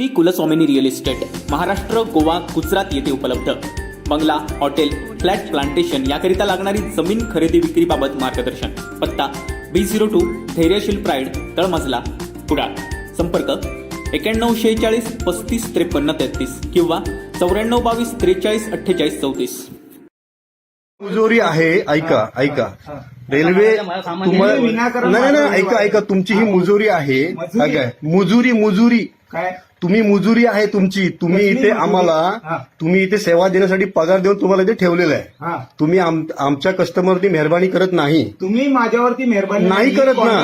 Shri कुलस्वामिनी real estate Maharashtra, Goa, Gujarat येथे उपलब्ध. बंगला, हॉटेल, फ्लॅट, प्लांटेशन याकरिता लागणारी जमीन खरेदी विक्रीबाबत मार्गदर्शन. पत्ता B02 धैर्यशील प्राईड, तळमजला, कुडाळ. संपर्क 9146 35 53 33 किंवा 9422 43 48 34. मुजोरी आहे. ऐका रेल्वे तुम्हाला नाही ऐका तुमची ही मुजोरी आहे. काय मुजुरी काय तुम्ही मुजुरी आहे तुमची. तुम्ही इथे आम्हाला तुम्ही इथे सेवा देण्यासाठी पगार देऊन तुम्हाला इथे ठेवलेलं आहे. तुम्ही आमच्या कस्टमरवरती मेहरबानी करत नाही. तुम्ही माझ्यावरती मेहरबानी नाही करत ना.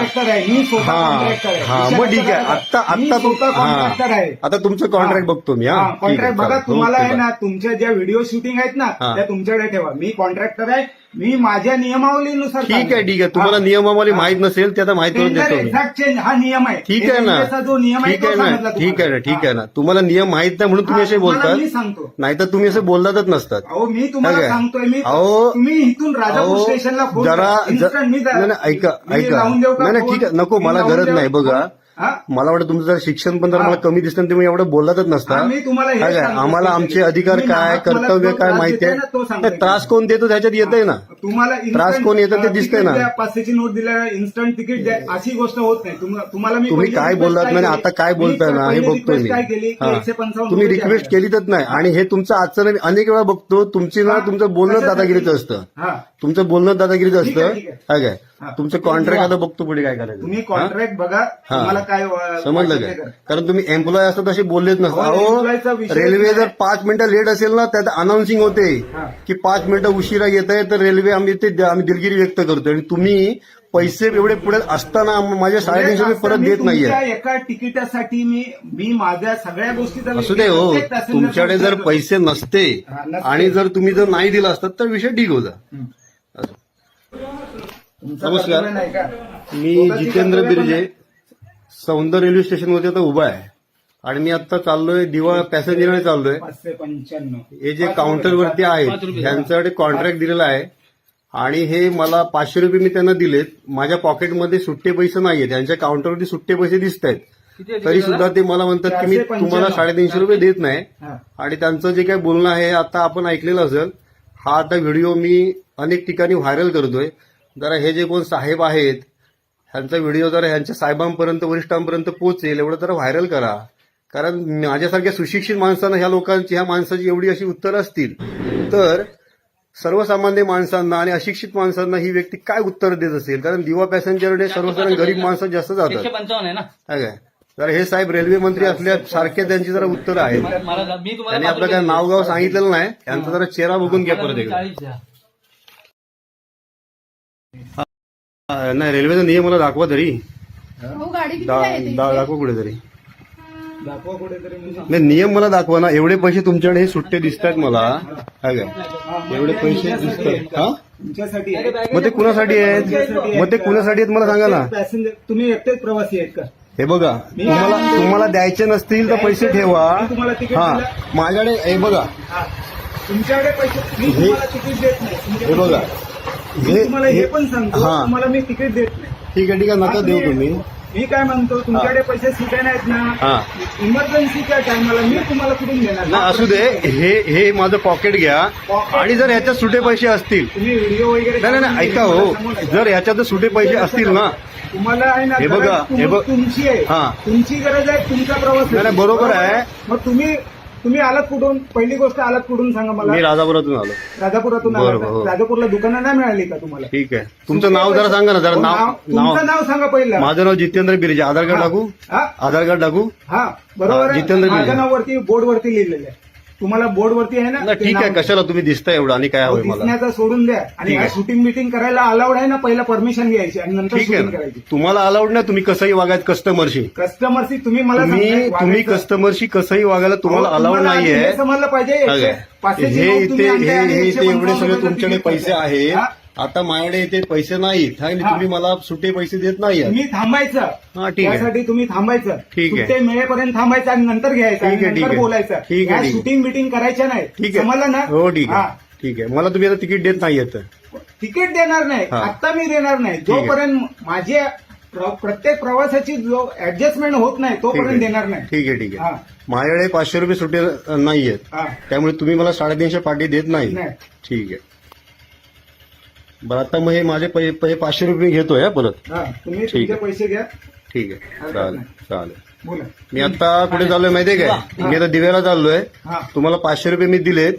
मी स्वतः कॉन्ट्रॅक्टर आहे. मग ठीक आहे. आता तुमचं कॉन्ट्रॅक्ट बघतो मी. कॉन्ट्रॅक्ट बघा. तुम्हाला आहे ना, तुमच्या ज्या व्हिडिओ शूटिंग आहेत ना त्या तुमच्याकडे ठेवा. मी कॉन्ट्रॅक्टर आहे. मी माझ्या नियमावलीनुसार ठीक आहे. तुम्हाला नियमावली माहित नसेल ते आता माहित करून देतो मी. एक्झॅक्ट चेंज हा नियम आहे. ठीक आहे ना. जो नियम आहे ठीक आहे ना. तुम्हाला नियम माहित नाही म्हणून तुम्ही असे बोलतात. मी सांगतो. नाहीतर तुम्ही असं बोलतातच नसतात. अहो मी तुम्हाला सांगतोय. मी अहो तुम्ही इथून राजापूर स्टेशनला फोन जरा ऐका नाही ठीक आहे. नको मला गरज नाही. बघा मला वाटतं तुमचं जर शिक्षण पण जर मला कमी दिसतं तुम्ही एवढं बोलतच नसता. मी तुम्हाला आम्हाला आमचे अधिकार काय, कर्तव्य काय माहिती आहे. त्रास कोण देतो त्याच्यात येतंय ना. तुम्हाला त्रास कोण येतं ते दिसतंय ना. 500ची नोट दिल्या इन्स्टंट तिकीट द्या अशी गोष्ट होत नाही. तुम्हाला मी तुम्ही काय बोललात नाही. आता काय बोलताय ना हे बघतोय मी. तुम्ही रिक्वेस्ट केलीच नाही. आणि हे तुमचं आजचं नाही अनेक वेळा बघतो. तुमची ना तुमचं बोलणं दादागिरीचं असतं. तुमचं बोलणं दादागिरीचं असतं. काय तुमचं कॉन्ट्रॅक्ट आता बघतो पुढे काय करायचं. तुम्ही कॉन्ट्रॅक्ट बघा. तुम्हाला काय समजलं काय. कारण तुम्ही एम्प्लॉय असतात असे बोललेच नसतात. अहो रेल्वे जर 5 मिनिटं लेट असेल ना त्यात अनाउन्सिंग होते की 5 मिनिटं उशिरा येत आहे तर रेल्वे आम्ही दिलगिरी व्यक्त करतोय. आणि तुम्ही पैसे एवढे पुढे असताना माझ्या 350 परत देत नाहीये. एका तिकिटासाठी मी माझ्या सगळ्या गोष्टी असू दे. हो तुमच्याकडे जर पैसे नसते आणि जर तुम्ही जर नाही दिला असतात तर विषय ठीक होता. नमस्कार. मी जितेंद्र बिर्जे सौंदर्य रेल्वे स्टेशनवरती आता उभा आहे. आणि मी आता चाललोय दिवा पॅसेंजरने चाललोय. 595 हे जे काउंटरवरती आहेत त्यांच्याकडे कॉन्ट्रॅक्ट दिलेला आहे. आणि हे मला 500 रुपये मी त्यांना दिलेत. माझ्या पॉकेटमध्ये सुट्टे पैसे नाहीये. त्यांच्या काउंटरवरती सुट्टे पैसे दिसत आहेत. तरी सुद्धा ते मला म्हणतात की मी तुम्हाला 350 रुपये देत नाही. आणि त्यांचं जे काही बोलणं आहे आता आपण ऐकलेलं असेल. हा आता व्हिडिओ मी अनेक ठिकाणी व्हायरल करतोय. जरा हे जे कोण साहेब आहेत ह्यांचा व्हिडिओ जरा ह्यांच्या साहेबांपर्यंत वरिष्ठांपर्यंत पोहोचेल एवढं जरा व्हायरल करा. कारण माझ्यासारख्या सुशिक्षित माणसांना ह्या माणसाची एवढी अशी उत्तरं असतील तर सर्वसामान्य माणसांना आणि अशिक्षित माणसांना ही व्यक्ती काय उत्तर देत असेल. कारण दिवा पॅसेंजरने सर्वसाधारण गरीब माणसं जास्त जातात. काय जरा हे साहेब रेल्वे मंत्री असल्या सारखे त्यांची जरा उत्तरं आहेत. त्यांनी आपलं काय नावगाव सांगितलेलं नाही. त्यांचा जरा चेहरा बघून घ्या परत एकदा. नाही रेल्वेचा नियम मला दाखवा तरी. दाखवा कुठेतरी. नाही नियम मला दाखवा ना. एवढे पैसे तुमच्याकडे हे सुट्टे दिसत आहेत मला. काय एवढे पैसे दिसतात. तुमच्यासाठी मग ते कुणासाठी आहेत मला सांगा ना. पॅसेंजर तुम्ही एकटेच प्रवासी आहेत का. हे बघा तुम्हाला द्यायचे नसतील तर पैसे ठेवा. माझ्याकडे हे बघा तुमच्याकडे पैसे तिकीट देत नाही. हे बघा तुम्हाला हे पण सांगतो तुम्हाला मी तिकीट देत नाही. ठीक आहे नका देऊ तुम्ही. मी काय म्हणतो तुमच्याकडे पैसे सीटे नाहीत ना. इमर्जन्सीच्या टायमाला मी तुम्हाला कुठून देणार ना. असू दे. हे माझं पॉकेट घ्या. आणि जर ह्याच्यात सुटे पैसे असतील तुम्ही व्हिडिओ वगैरे नाही ऐका. हो जर ह्याच्यात सुटे पैसे असतील ना तुम्हाला आहे ना. हे बघा तुमची आहे. तुमची गरज आहे. तुमचा प्रवास नाही बरोबर आहे. मग तुम्ही आलात कुठून. पहिली गोष्ट आलात कुठून सांगा मला. मी राजापुरातून आलो. राजापुरातून राजापूरला दुकानं नाही मिळाली का तुम्हाला. ठीक आहे. तुमचं नाव जरा सांगा ना. जरा तुमचं नाव सांगा पहिलं. माझं नाव जितेंद्र बिर्जे. आधार कार्ड टाकू. बरोबर आहे. जितेंद्र बिर्जे. माझ्या नावावरती बोर्डवरती लिहिलेलं आहे. तुम्हाला बोर्डवरती आहे ना. ठीक आहे. कशाला तुम्ही दिसताय एवढं आणि काय हवंय मला. दिसण्याचं सोडून द्या. आणि शूटिंग मिटिंग करायला अलाउड आहे ना. पहिला परमिशन घ्यायची आणि नंतर शूटिंग करायची. तुम्हाला अलाउड नाही. तुम्ही कसंही वागायचं कस्टमरशी. तुम्ही मला तुम्ही कस्टमरशी कसंही वागायला तुम्हाला अलाउड नाहीये. समजलं पाहिजे. हे इथे एवढे सगळे तुमच्याकडे पैसे आहेत. आता माझ्याकडे इथे पैसे नाहीत आणि तुम्ही मला सुटे पैसे देत नाही. तुम्ही थांबायचं. ठीक आहे. त्यासाठी तुम्ही थांबायचं. ठीक आहे. सुट्टे मिळेपर्यंत थांबायचं आणि नंतर घ्यायचं. नंतर बोलायचं. ठीक आहे. शूटिंग मिटिंग करायच्या नाही. ठीक आहे. समजलं ना. हो ठीक आहे. मला तुम्ही आता तिकीट देत नाहीये. तिकीट देणार नाही. आता मी देणार नाही. जोपर्यंत माझे प्रत्येक प्रवासाची जो ऍडजस्टमेंट होत नाही तोपर्यंत देणार नाही. ठीक आहे ठीक हा. आहे. माझ्याकडे 500 रुपये सुट्टे नाहीयेत, हा. त्यामुळे तुम्ही मला 350 पाटी देत नाही. नाही. ठीक आहे. बरं, आता मग हे माझे 500 रुपये घेतोय हा परत. हा, तुम्ही ठीक तुमचे आहे. पैसे घ्या. ठीक आहे, चालेल चालेल. बोला. मी आता कुठे चाललोय माहितीये काय? मी आता दिव्याला चाललोय. हा. तुम्हाला 500 रुपये मी दिलेत.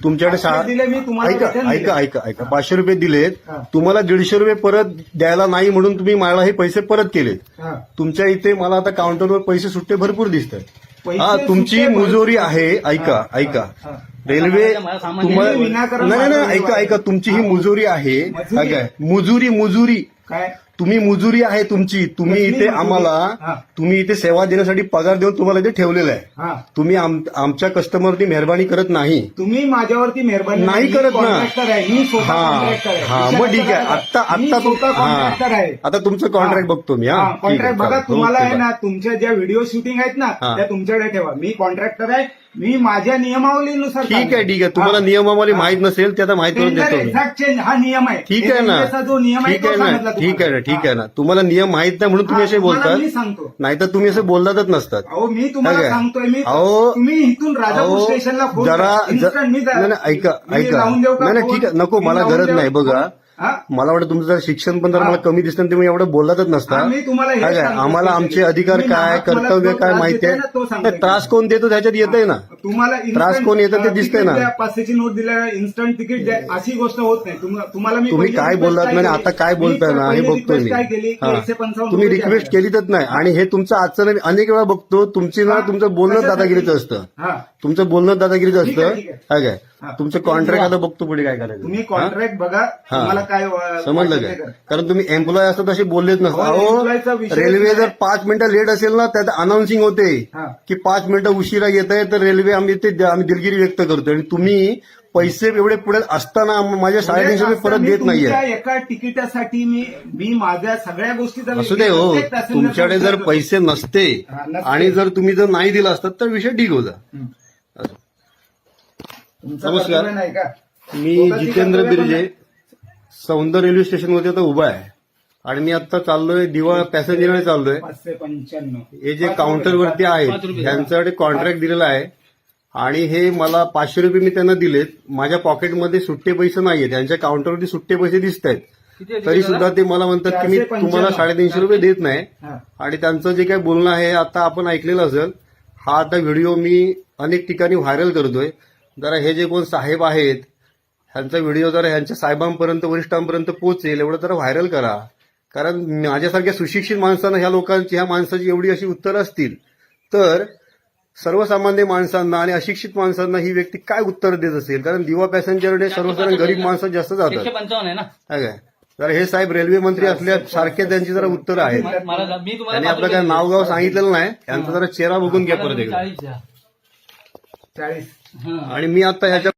तुमच्याकडे पाचशे दिले मी तुम्हाला ऐका return ऐका दिले. ऐका ऐका 500 रुपये दिलेत. हा. तुम्हाला 150 रुपये परत द्यायला नाही म्हणून तुम्ही मला हे पैसे परत केलेत. हा. तुमच्या इथे मला आता काउंटरवर पैसे सुट्टे भरपूर दिसत आहेत. पैसे हा, तुमची सुट्टे भरपूर. मुजोरी आहे. ऐका हा, ऐका हा. रेल्वे तुम्ही तुम्हाला विनाकारण नाही नाही माझा ऐका ऐका तुमची ही मुजोरी आहे. मजुरी? काय मुजुरी मुजुरी काय तुम्ही मुजुरी आहे तुमची. तुम्ही कसली इथे मुजुरी? आम्हाला हा. तुम्ही इथे सेवा देण्यासाठी पगार देऊन तुम्हाला इथे ठेवलेलं आहे. हा. तुम्ही आमच्या कस्टमरवरती मेहरबानी करत नाही. तुम्ही माझ्यावरती मेहरबानी नाही मी करत ना. कॉन्ट्रॅक्टर आहे. मी स्वतः हा कॉन्ट्रॅक्टर आहे. हा विषय मग ठीक कसा आहे. आहे? आता मी आता स्वतः कॉन्ट्रॅक्टर आहे. आता तुमचं कॉन्ट्रॅक्ट बघतो मी. हा कॉन्ट्रॅक्ट बघा. तुम्हाला आहे ना ना तुमच्या ज्या व्हिडिओ शूटिंग आहेत ना हा. त्या तुमच्याकडे ठेवा. मी कॉन्ट्रॅक्टर आहे. मी माझ्या नियमावलीनुसार ठीक आहे ठीक आहे. तुम्हाला नियमावली माहित नसेल ते आता माहित करून देतो मी. एक्झॅक्ट चेंज हा नियम आहे. ठीक आहे ना. रेल्वेचा जो नियम आहे ठीक तो आहे सांगितला ना. ठीक आहे ना. तुम्हाला. ठीक आहे ना. तुम्हाला नियम माहित नाही म्हणून तुम्ही असे तुम्हाला बोलतात. मी सांगतो. नाहीतर तुम्ही असे बोलतातच नसतात. अहो मी तुम्हाला काय? सांगतोय. मी अहो, तुम्ही इथून राजापूर अहो, स्टेशनला फोन जरा करा. Instant मी नाही नाही, ऐका मी ऐका लावून देऊ का नाही नाही फोन? ठीक आहे. नको मी मला लावून गरज देऊ? नाही. बघा हा? मला वाटतं तुमचं जर शिक्षण पण जर हा. मला कमी दिसतं तुम्ही एवढं बोलतच नसता. हा, मी तुम्हाला हे काय काय? सांगतो. आम्हाला आमचे अधिकार तुम्ही काय नाहक मला कर्तव्य जो काय त्रास माहिती देताय आहे. ना, तो सांगतोय. नाही, त्रास कोण देतो त्याच्यात येतंय ना. तुम्हाला त्रास instant, कोण येतं ते दिसतंय ना. तिकीट द्या, 500ची नोट दिल्या इन्स्टंट तिकीट द्या अशी गोष्ट होत नाही. तुम्हाला मी तुम्ही पहिली काय request बोललात नाही केली? आता काय मी बोलताय ना हे पहिली बघतोय request मी. काय केली की हा. 155 तुम्ही रुपये रिक्वेस्ट द्या. केलीच नाही आणि हे तुमचं आजचं नाही. मी अनेक वेळा बघतो तुमची ना हा. तुमचं बोलणं कशासाठी? दादागिरीचं असतं. हा. तुमचं बोलणं दादागिरीचं ठीक आहे, असतं. ठीक आहे. काय काय हा. तुमचं कॉन्ट्रॅक्ट आता बघतो पुढे काय करायचं. तुम्ही हा? कॉन्ट्रॅक्ट बघा. हा. तुम्हाला काय समजलं वाटतं ते काय? करा. कारण तुम्ही एम्प्लॉय असतात तसे बोललेच नसतात. अहो, employee-चा अहो विषय रेल्वे नाही. जर 5 मिनिटं लेट असेल ना त्यात अनाउन्सिंग होते हा. की 5 मिनिटं उशिरा येत आहे तर रेल्वे आम्ही दिलगिरी व्यक्त करतो आणि तुम्ही पैसे एवढे पुढे असताना माझ्या 350 रुपये परत मी देत नाहीये. तुमच्या एका तिकिटासाठी मी माझ्या सगळ्या गोष्टीचा असू दे हो. प्रत्येक passenger तुमच्याकडे जर चा पैसे नसते हा, नसते. आणि जर तुम्ही जर नाही दिला असतात तर विषय ठीक होता. तुमचं नमस्कार. कर्तव्य नाही का? मी स्वतःची जितेंद्र कर्तव्य पण बिर्जे नाही. सौंदर्य रेल्वे स्टेशनवरती आता उभा आहे आणि मी आता चाललोय दिवा पॅसेंजरने चाललोय. 595 हे जे काउंटरवरती आहेत त्यांच्याकडे कॉन्ट्रॅक्ट दिलेला आहे आणि हे मला 500 रुपये मी त्यांना दिलेत. माझ्या पॉकेटमध्ये सुट्टे पैसे नाहीये. त्यांच्या काउंटरवरती सुट्टे पैसे दिसत आहेत तरी सुद्धा ते मला म्हणतात की मी 495. तुम्हाला 350 रुपये देत नाही. हा. आणि त्यांचं जे काही बोलणं आहे आता आपण ऐकलेलं असेल. हा आता व्हिडिओ मी अनेक ठिकाणी व्हायरल करतोय. जरा हे जे कोण साहेब आहेत ह्यांचा व्हिडिओ जरा ह्यांच्या साहेबांपर्यंत वरिष्ठांपर्यंत पोहोचेल एवढं जरा व्हायरल करा. कारण माझ्यासारख्या सुशिक्षित माणसांना ह्या माणसाची एवढी अशी उत्तरं असतील तर सर्वसामान्य माणसांना आणि अशिक्षित माणसांना ही व्यक्ती काय उत्तर देत असेल. कारण दिवा पॅसेंजरने सर्वसाधारण गरीब माणसं जास्त जातात. 155 आहे ना. काय तर हे साहेब रेल्वे मंत्री असल्या सारखे त्यांची जरा उत्तरं आहेत. मी तुम्हाला त्यांनी आपलं काय नाव गाव सांगितलेलं नाही. त्यांचा जरा चेहरा बघून घ्या परत एकदा. 40 द्या. 40 हं. आणि मी आता ह्याच्या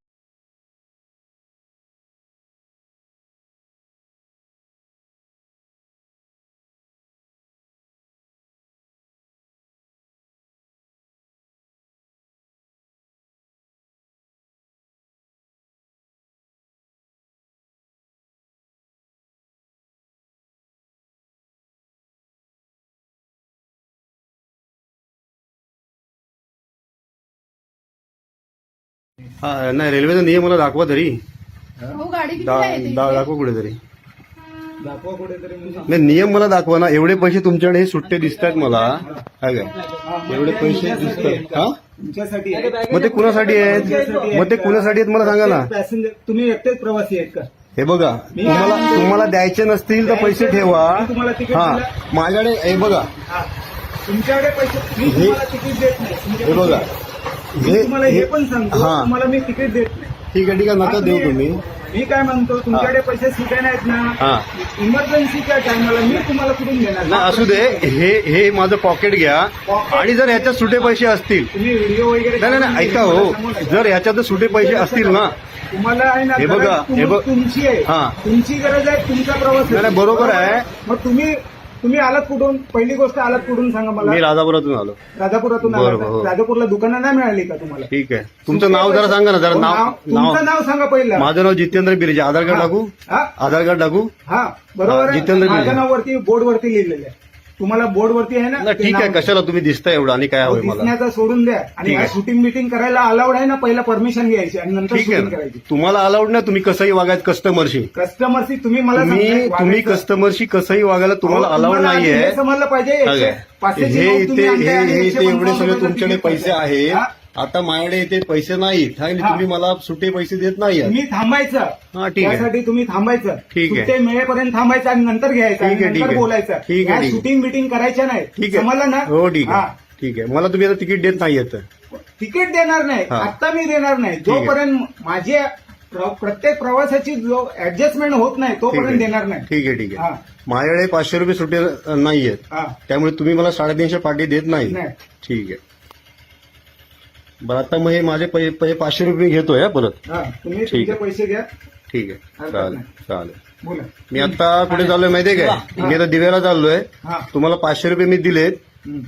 हा नाही रेल्वेचा नियम मला दाखवा तरी. हो गाडी किती आहे ते? दाखवा कुठेतरी. दाखवा कुठेतरी म्हणजे. नाही नियम मला दाखवा ना. एवढे पैसे तुमच्याकडे हे सुट्टे दिसतात मला. काय काय एवढे पैसे दिसतात. हा तुमच्यासाठी आहे. मग ते कुणासाठी आहेत. मग ते कुणासाठी आहेत मला सांगा ना. पॅसेंजर तुम्ही एकटेच प्रवासी आहेत का? हे बघा तुम्हाला द्यायचे नसतील तर पैसे ठेवा. मी तुम्हाला तिकीट हा दिलं. माझ्याकडे हे बघा. हा. तुमच्याकडे पैसे मी हे- तुम्हाला तिकीट देत नाही. तुमचे हे बघा. मी तुम्हाला हे पण सांगतो हा. तुम्हाला मी तिकीट देत नाही. ठीक आहे ठीक आहे नका देऊ तुम्ही. मी काय म्हणतो तुमच्याकडे पैसे सुटे नाहीत ना. हा. इमर्जन्सीच्या टायमाला मी तुम्हाला कुठून देणार. नाही असू दे. हे माझं पॉकेट घ्या आणि जर ह्याच्यात सुटे पैसे असतील तुम्ही व्हिडिओ वगैरे नाही नाही ऐका हो. जर ह्याच्यात सुटे पैसे असतील ना तुम्हाला आहे ना हे बघा, गरज हे बघ. तुमची आहे. हा. तुमची गरज आहे. तुमचा प्रवास नाही, नाही, बरोबर आहे. मग तुम्ही तुम्ही आलात कुठून? पहिली गोष्ट आलात कुठून सांगा मला. मी राजापुरातून आलो. राजापुरातून बरोबर, आलात. हो. राजापूरला दुकानं नाही मिळाली का तुम्हाला? ठीक आहे. तुमचं नाव जरा सांगा ना, जरा हो, नाव. तुमचं नाव सांगा पहिलं. माझं नाव जितेंद्र बिर्जे. आधार कार्ड टाकू? हा आधार कार्ड टाकू? हा बरोबर आहे. जितेंद्र बिर्जे. माझ्या नावावरती बोर्डवरती लिहिलेलं आहे. तुम्हाला बोर्डवरती आहे ना नाही, ते ठीक आहे. नाव. कशाला तुम्ही दिसताय एवढं आणि काय हो, हवंय मला? दिसण्याचं सोडून द्या. आणि ठीक आहे. शूटिंग मिटिंग करायला अलाउड आहे ना, पहिला परमिशन घ्यायची आणि नंतर ठीक आहे शूटिंग ना. करायची. तुम्हाला अलाउड नाही, तुम्ही कसंही वागायचं कस्टमरशी. कस्टमरशी तुम्ही मला तुम्ही सांगताय वागायचं. कस्टमरशी कसंही वागायला तुम्हाला अहो, अलाउड तुम्हाला नाहीये. हे समजलं पाहिजे. हे 500ची नोट तुम्ही आणताय आणि इथे 155 एवढे सगळे रुपयाचं तुमच्याकडे तिकीट पैसे करताय. आहेत. हा? आता माझ्याकडे इथे पैसे नाहीत आणि हा. तुम्ही मला सुटे पैसे देत नाही आहात. तुम्ही थांबायचं. हा, ठीक आहे. त्यासाठी तुम्ही थांबायचं. ठीक आहे. सुट्टे मिळेपर्यंत थांबायचं आणि नंतर घ्यायचं ठीक आहे, आणि ठीक नंतर आहे. बोलायचं. ठीक आहे, ठीक आहे. शूटिंग मिटिंग करायच्या नाही. ठीक आहे. समजलं ना? हो, ठीक हा. आहे. ठीक आहे. मला तुम्ही आता तिकीट देत नाही येत. तिकीट देणार नाही. हा. आता मी देणार नाही. आहे. जोपर्यंत माझे प्रत्येक प्रवासाची जो ऍडजस्टमेंट होत नाही तोपर्यंत देणार नाही. ठीक आहे, ठीक हा. आहे. माझ्याकडे 500 रुपये सुटे नाहीयेत. हा. त्यामुळे तुम्ही मला 350 पाठी देत नाही. नाही. ठीक आहे. बरं, आता मग हे माझे 500 रुपये घेतोय हा परत. हा. तुम्ही ठीक तुमचे आहे. पैसे घ्या. ठीक आहे. हरकत चालेल नाही. चालेल. बोला. मी आता कुठे चाललोय माहितीये काय? मी आता दिव्याला चाललोय. हा. तुम्हाला 500 रुपये मी दिलेत.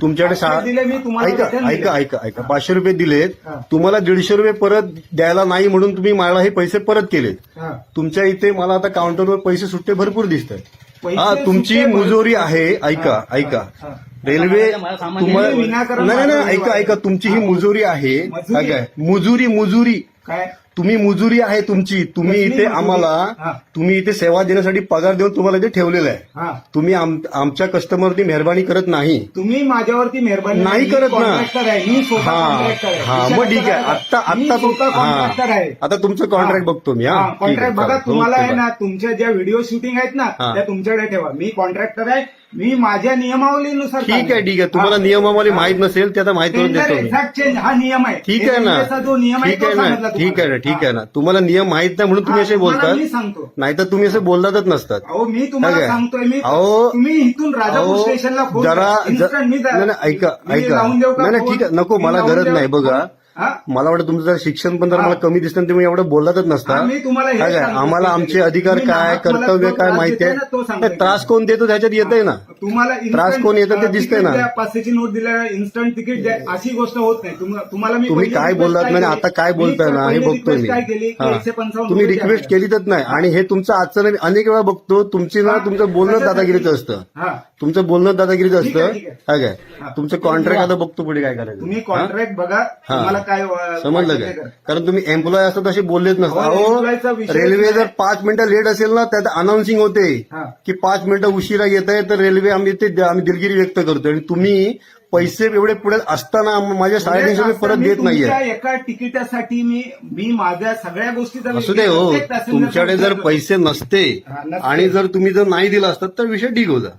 तुमच्याकडे 500 दिले मी तुम्हाला ऐका return ऐका दिले. ऐका ऐका 500 रुपये दिलेत. हा. तुम्हाला 150 रुपये परत द्यायला नाही म्हणून तुम्ही मला हे पैसे परत केलेत. हा. तुमच्या इथे मला आता काउंटरवर पैसे सुट्टे भरपूर दिसत आहेत. पैसे हा, तुमची सुट्टे भरपूर मुजोरी आहे. ऐका हा, ऐका. हा. रेल्वे तुम्ही तुम्हाला विनाकारण नाही नाही माझा ऐका विवाद- ऐका. तुमची ही मुजोरी आहे. मजुरी? काय मुजुरी मुजुरी काय तुम्ही मुजुरी आहे तुमची. तुम्ही कसली इथे मुजुरी? आम्हाला हा. तुम्ही इथे सेवा देण्यासाठी पगार देऊन तुम्हाला इथे ठेवलेलं आहे. हा तुम्ही आमच्या कस्टमरवरती मेहरबानी करत नाही. तुम्ही माझ्यावरती मेहरबानी नाही करत ना. कॉन्ट्रॅक्टर आहे. मी स्वतः हा कॉन्ट्रॅक्टर आहे. हा विषय मग ठीक असा आहे. आहे. आता मी आता स्वतः कॉन्ट्रॅक्टर आहे. आता तुमचं कॉन्ट्रॅक्ट बघतो मी. हा कॉन्ट्रॅक्ट बघा. तुम्हाला आहे ना, तुमच्या ज्या व्हिडिओ शूटिंग आहेत ना हा. त्या तुमच्याकडे ठेवा. मी कॉन्ट्रॅक्टर आहे. मी माझ्या नियमावलीनुसार ठीक आहे चालतो. ठीक आहे. तुम्हाला हा. नियमावली हा. माहित नसेल ते आता माहित करून टेंडर देतो मी. एक्झॅक्ट चेंज हा नियम आहे. ठीक आहे ना. रेल्वेचा जो नियम आहे ठीक तो आहे सांगितला ना. ठीक आहे ना. तुम्हाला. ठीक आहे ना. तुम्हाला नियम माहित नाही म्हणून तुम्ही हा, असे तुम्हाला बोलतात. मी सांगतो. नाहीतर तुम्ही असे बोलतातच नसतात. अहो मी तुम्हाला काय? सांगतोय. मी अहो, तुम्ही इथून राजापूर स्टेशनला फोन जरा करा. Instant मी नाही नाही, ऐका मी ऐका. लावून देऊ का नाही नाही फोन? ठीक आहे. नको मी मला लावून गरज देऊ? नाही. बघा हा? मला वाटतं तुमचं जर शिक्षण पण जर हा. मला कमी दिसतं ना, तुम्ही एवढं बोलतच नसता. हा, मी तुम्हाला हे काय काय? सांगतो. आम्हाला आमचे अधिकार तुम्ही काय मला कर्तव्य जो काय त्रास माहिती देताय ना, तो आहे. सांगतोय. ते त्रास कोण देतो त्याच्यात येतंय ना. तुम्हाला त्रास instant, कोण येतं ते दिसतंय तिकीट ना. द्या, 500ची नोट दिल्या इन्स्टंट तिकीट द्या अशी गोष्ट होत नाही. तुम्हाला मी तुम्ही पहिली काय request बोललात काय नाही केली? आता काय मी बोलताय ना हे पहिली बघतोय request मी. काय केली की हा. 155 तुम्ही रुपये रिक्वेस्ट द्या. केलीच नाही आणि हे तुमचं आजचं नाही. अनेक वेळा बघतो तुमची ना हा. तुमचं बोलणं कशासाठी? दादागिरीचं असतं. हा. तुमचं बोलणं दादागिरीचं ठीक आहे, असतं. ठीक आहे. काय काय हा. तुमचं कॉन्ट्रॅक्ट आता बघतो पुढे काय करायचं. तुम्ही हा? कॉन्ट्रॅक्ट बघा. तुम्हाला काय समजलं वाटतं काय? ते करा. कारण तुम्ही एम्प्लॉय असतात असे बोललेच नसतात. अहो, अहो employee चा विषय रेल्वे नाही. जर 5 मिनिटं लेट असेल ना त्यात अनाउन्सिंग होते हा. की 5 मिनिटं उशिरा येत आहे तर रेल्वे आम्ही दिलगिरी व्यक्त करतो आणि तुम्ही पैसे एवढे पुढे असताना माझ्या 350 रुपये परत मी देत नाहीये. तुमच्या एका तिकिटासाठी मी माझ्या सगळ्या गोष्टीचा असू दे हो. प्रत्येक passenger तुमच्याकडे जर चा पैसे नसते हा, नसते. आणि जर तुम्ही जर नाही दिला असतात तर विषय ठीक होता.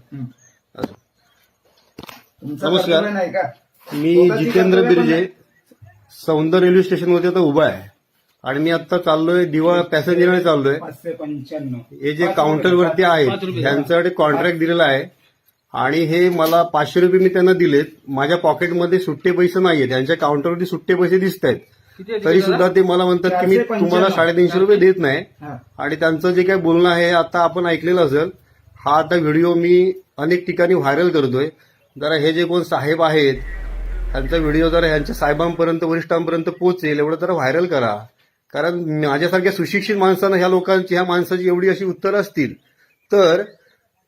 तुमचं नमस्कार. कर्तव्य नाही का? मी स्वतःची जितेंद्र कर्तव्य पण बिर्जे सौंदर रेल्वे स्टेशनवरती आता उभा आहे आणि मी आता चाललोय दिवा पॅसेंजरने चाललोय. 595. हे जे काउंटरवरती आहेत त्यांच्याकडे कॉन्ट्रॅक्ट दिलेला आहे आणि हे मला 500 रुपये मी त्यांना दिलेत. माझ्या पॉकेटमध्ये सुट्टे पैसे नाहीये. त्यांच्या काउंटरवरती सुट्टे पैसे दिसत आहेत. तरी सुद्धा ते मला म्हणतात की मी 495. तुम्हाला 350 रुपये देत नाही. हा. आणि त्यांचं जे काही बोलणं आहे आता आपण ऐकलेलं असेल. हा आता व्हिडिओ मी अनेक ठिकाणी व्हायरल करतोय. जरा हे जे कोण साहेब आहेत त्यांचा व्हिडिओ जरा ह्यांच्या साहेबांपर्यंत वरिष्ठांपर्यंत पोहोचेल एवढं जरा व्हायरल करा. कारण माझ्यासारख्या सुशिक्षित माणसांना ह्या माणसाची एवढी अशी उत्तरं असतील तर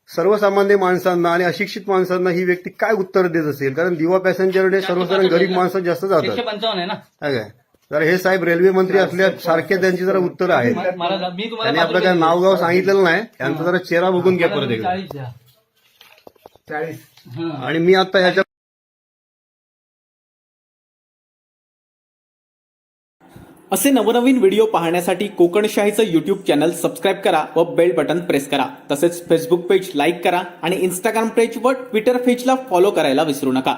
सर्वसामान्य माणसांना आणि अशिक्षित माणसांना ही व्यक्ती काय उत्तर देत असेल. कारण दिवा पॅसेंजरने सर्वसाधारण गरीब माणसं जास्त जातात. 155 आहे ना. काय काय जरा हे साहेब रेल्वे मंत्री असल्या सारखे त्यांची जरा उत्तरं आहेत. मी तुम्हाला त्यांनी आपलं काय नाव गाव सांगितलेलं नाही. त्यांचा जरा चेहरा बघून घ्या परत एकदा. 40 द्या. 40. हं. आणि मी आता ह्याच्या असे नवनवीन व्हिडिओ पाहण्यासाठी कोकणशाहीचं यूट्यूब चॅनल सबस्क्राईब करा व बेल बटन प्रेस करा. तसेच फेसबुक पेज लाईक करा आणि इंस्टाग्राम पेज व ट्विटर पेजला फॉलो करायला विसरू नका.